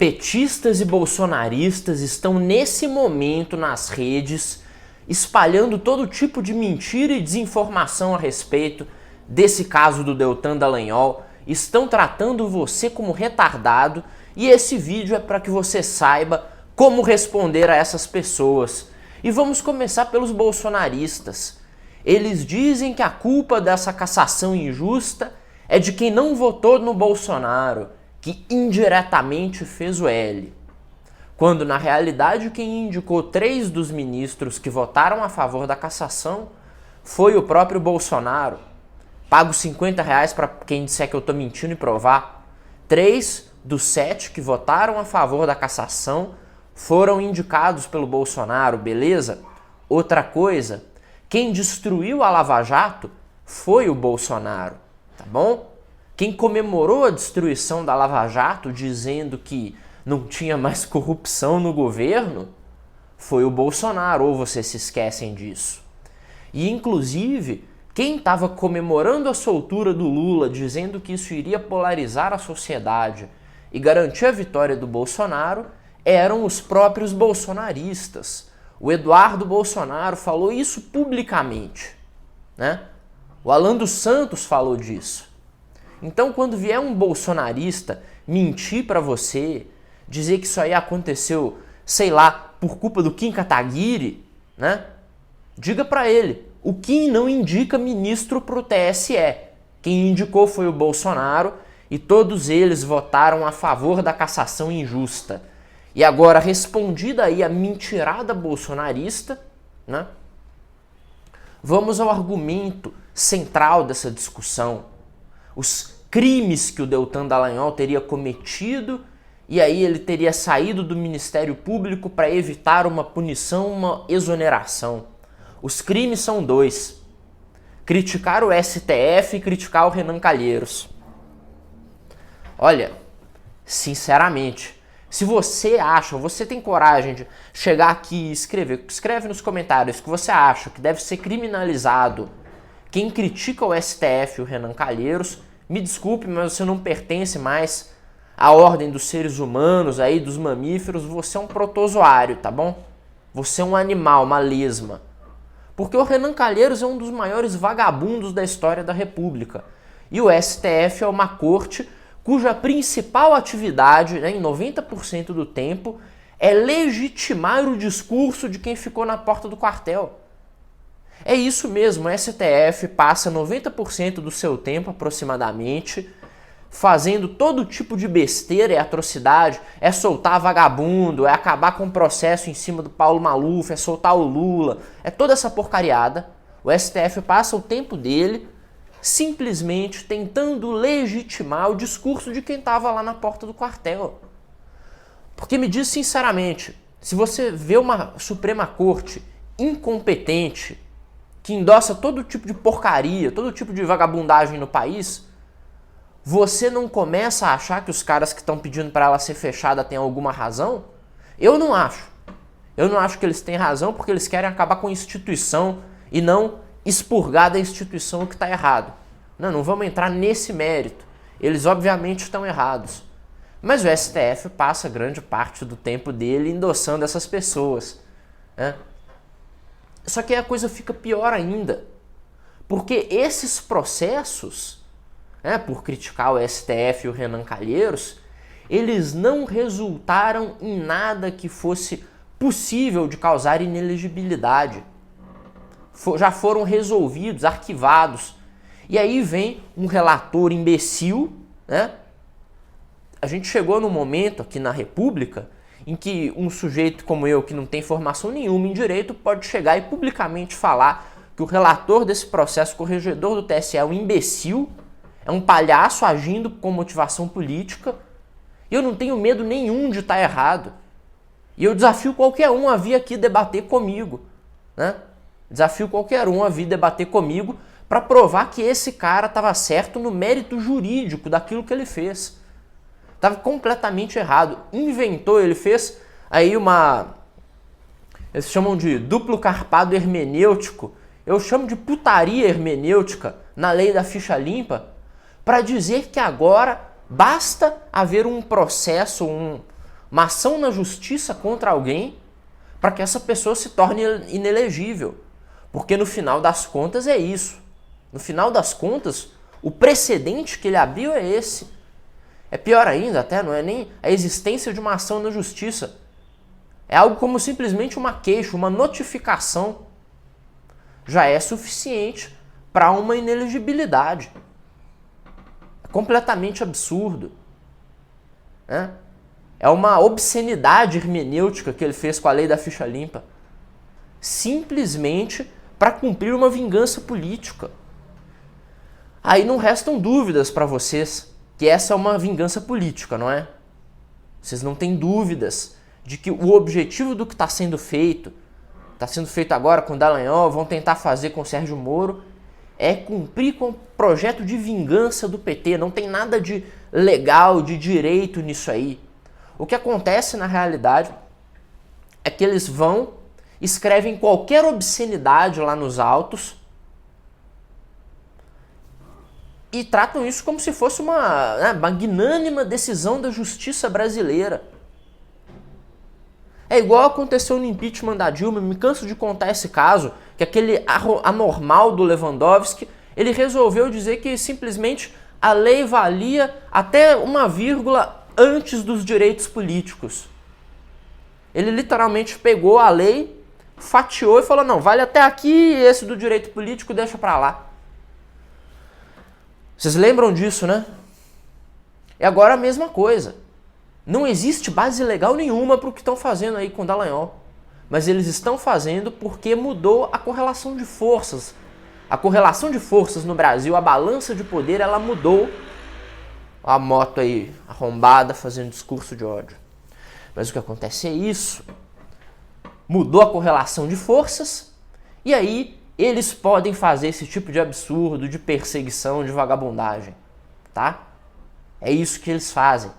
Petistas e bolsonaristas estão nesse momento nas redes espalhando todo tipo de mentira e desinformação a respeito desse caso do Deltan Dallagnol. Estão tratando você como retardado e esse vídeo é para que você saiba como responder a essas pessoas. E vamos começar pelos bolsonaristas. Eles dizem que a culpa dessa cassação injusta é de quem não votou no Bolsonaro, que indiretamente fez o L. Quando na realidade quem indicou 3 dos ministros que votaram a favor da cassação foi o próprio Bolsonaro. Pago R$50 para quem disser que eu estou mentindo e provar. 3 dos 7 que votaram a favor da cassação foram indicados pelo Bolsonaro, beleza? Outra coisa, quem destruiu a Lava Jato foi o Bolsonaro, tá bom? Quem comemorou a destruição da Lava Jato dizendo que não tinha mais corrupção no governo foi o Bolsonaro, ou vocês se esquecem disso? E inclusive, quem estava comemorando a soltura do Lula, dizendo que isso iria polarizar a sociedade e garantir a vitória do Bolsonaro, eram os próprios bolsonaristas. O Eduardo Bolsonaro falou isso publicamente, né? O Alan dos Santos falou disso. Então, quando vier um bolsonarista mentir para você, dizer que isso aí aconteceu, sei lá, por culpa do Kim Kataguiri, né? Diga para ele, o Kim não indica ministro pro TSE. Quem indicou foi o Bolsonaro e todos eles votaram a favor da cassação injusta. E agora, respondida aí a mentirada bolsonarista, né? Vamos ao argumento central dessa discussão. Os crimes que o Deltan Dallagnol teria cometido e aí ele teria saído do Ministério Público para evitar uma punição, uma exoneração. Os crimes são 2. Criticar o STF e criticar o Renan Calheiros. Olha, sinceramente, se você acha, você tem coragem de chegar aqui e escreve nos comentários que você acha que deve ser criminalizado quem critica o STF e o Renan Calheiros, me desculpe, mas você não pertence mais à ordem dos seres humanos, aí, dos mamíferos, você é um protozoário, tá bom? Você é um animal, uma lesma. Porque o Renan Calheiros é um dos maiores vagabundos da história da República. E o STF é uma corte cuja principal atividade, né, em 90% do tempo, é legitimar o discurso de quem ficou na porta do quartel. É isso mesmo, o STF passa 90% do seu tempo, aproximadamente, fazendo todo tipo de besteira e atrocidade, é soltar vagabundo, é acabar com o processo em cima do Paulo Maluf, é soltar o Lula, é toda essa porcariada. O STF passa o tempo dele simplesmente tentando legitimar o discurso de quem estava lá na porta do quartel. Porque me diz sinceramente, se você vê uma Suprema Corte incompetente, que endossa todo tipo de porcaria, todo tipo de vagabundagem no país, você não começa a achar que os caras que estão pedindo para ela ser fechada têm alguma razão? Eu não acho. Eu não acho que eles têm razão porque eles querem acabar com a instituição e não expurgar da instituição o que está errado. Não vamos entrar nesse mérito. Eles obviamente estão errados. Mas o STF passa grande parte do tempo dele endossando essas pessoas, né? Só que aí a coisa fica pior ainda. Porque esses processos, né, por criticar o STF e o Renan Calheiros, eles não resultaram em nada que fosse possível de causar inelegibilidade. Já foram resolvidos, arquivados. E aí vem um relator imbecil, né? A gente chegou num momento aqui na República em que um sujeito como eu, que não tem formação nenhuma em direito, pode chegar e publicamente falar que o relator desse processo, corregedor do TSE, é um imbecil, é um palhaço agindo com motivação política, e eu não tenho medo nenhum de estar errado. E eu desafio qualquer um a vir aqui debater comigo, né? Desafio qualquer um a vir debater comigo para provar que esse cara estava certo no mérito jurídico daquilo que ele fez. Estava completamente errado. Inventou, ele fez aí eles chamam de duplo carpado hermenêutico. Eu chamo de putaria hermenêutica na lei da ficha limpa para dizer que agora basta haver um processo, uma ação na justiça contra alguém para que essa pessoa se torne inelegível. Porque no final das contas é isso. No final das contas, o precedente que ele abriu é esse. É pior ainda, até não é nem a existência de uma ação na justiça. É algo como simplesmente uma queixa, uma notificação. Já é suficiente para uma inelegibilidade. É completamente absurdo. Né? É uma obscenidade hermenêutica que ele fez com a lei da ficha limpa. Simplesmente para cumprir uma vingança política. Aí não restam dúvidas para vocês que essa é uma vingança política, não é? Vocês não têm dúvidas de que o objetivo do que está sendo feito agora com Dallagnol, vão tentar fazer com Sérgio Moro, é cumprir com o projeto de vingança do PT. Não tem nada de legal, de direito nisso aí. O que acontece na realidade é que eles escrevem qualquer obscenidade lá nos autos e tratam isso como se fosse uma magnânima decisão da justiça brasileira. É igual aconteceu no impeachment da Dilma, me canso de contar esse caso, que aquele anormal do Lewandowski, ele resolveu dizer que simplesmente a lei valia até uma vírgula antes dos direitos políticos. Ele literalmente pegou a lei, fatiou e falou, não, vale até aqui, esse do direito político deixa pra lá. Vocês lembram disso, né? E agora a mesma coisa. Não existe base legal nenhuma para o que estão fazendo aí com Dallagnol. Mas eles estão fazendo porque mudou a correlação de forças. A correlação de forças no Brasil, a balança de poder, ela mudou. A moto aí arrombada fazendo discurso de ódio. Mas o que acontece é isso. Mudou a correlação de forças e aí eles podem fazer esse tipo de absurdo, de perseguição, de vagabundagem. Tá? É isso que eles fazem.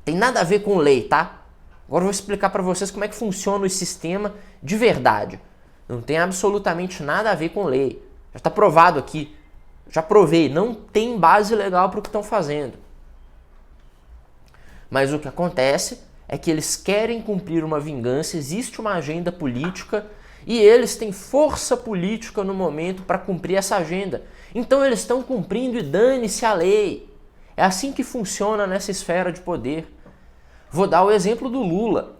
Tem nada a ver com lei, tá? Agora eu vou explicar para vocês como é que funciona o sistema de verdade. Não tem absolutamente nada a ver com lei. Já está provado aqui. Já provei. Não tem base legal para o que estão fazendo. Mas o que acontece é que eles querem cumprir uma vingança, existe uma agenda política e eles têm força política no momento para cumprir essa agenda. Então eles estão cumprindo e dane-se a lei. É assim que funciona nessa esfera de poder. Vou dar o exemplo do Lula.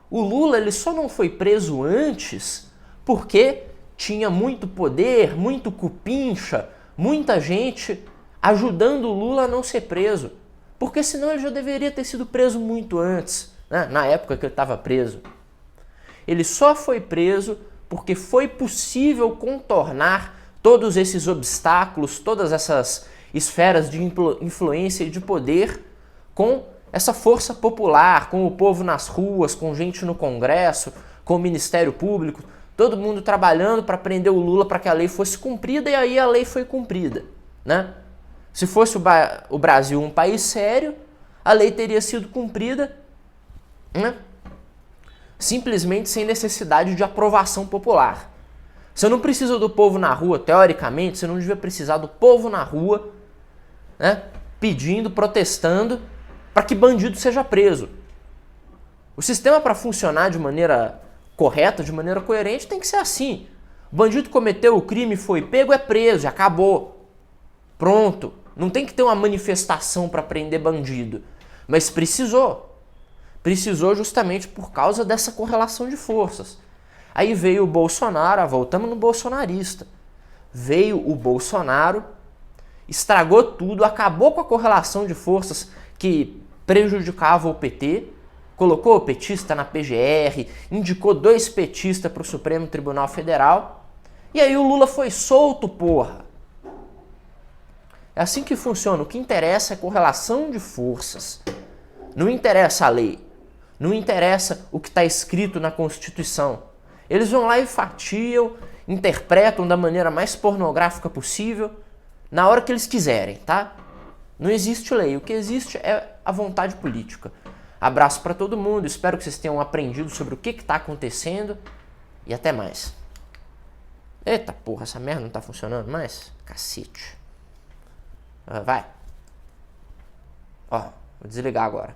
O Lula ele só não foi preso antes porque tinha muito poder, muito cupincha, muita gente ajudando o Lula a não ser preso. Porque senão ele já deveria ter sido preso muito antes, né? Na época que ele estava preso. Ele só foi preso porque foi possível contornar todos esses obstáculos, todas essas esferas de influência e de poder com essa força popular, com o povo nas ruas, com gente no Congresso, com o Ministério Público, todo mundo trabalhando para prender o Lula para que a lei fosse cumprida e aí a lei foi cumprida, né? Se fosse o Brasil um país sério, a lei teria sido cumprida, né? Simplesmente sem necessidade de aprovação popular. Você não precisa do povo na rua, teoricamente, você não devia precisar do povo na rua, né, pedindo, protestando para que bandido seja preso. O sistema para funcionar de maneira correta, de maneira coerente, tem que ser assim. O bandido cometeu o crime, foi pego, é preso, acabou. Pronto. Não tem que ter uma manifestação para prender bandido. Mas precisou. Precisou justamente por causa dessa correlação de forças. Aí veio o Bolsonaro, voltamos no bolsonarista. Veio o Bolsonaro, estragou tudo, acabou com a correlação de forças que prejudicava o PT, colocou o petista na PGR, indicou 2 petistas para o Supremo Tribunal Federal, e aí o Lula foi solto, porra. É assim que funciona. O que interessa é correlação de forças. Não interessa a lei. Não interessa o que está escrito na Constituição. Eles vão lá e fatiam, interpretam da maneira mais pornográfica possível, na hora que eles quiserem, tá? Não existe lei. O que existe é a vontade política. Abraço para todo mundo. Espero que vocês tenham aprendido sobre o que está acontecendo. E até mais. Eita porra, essa merda não tá funcionando mais? Cacete. Vai. Ó, vou desligar agora.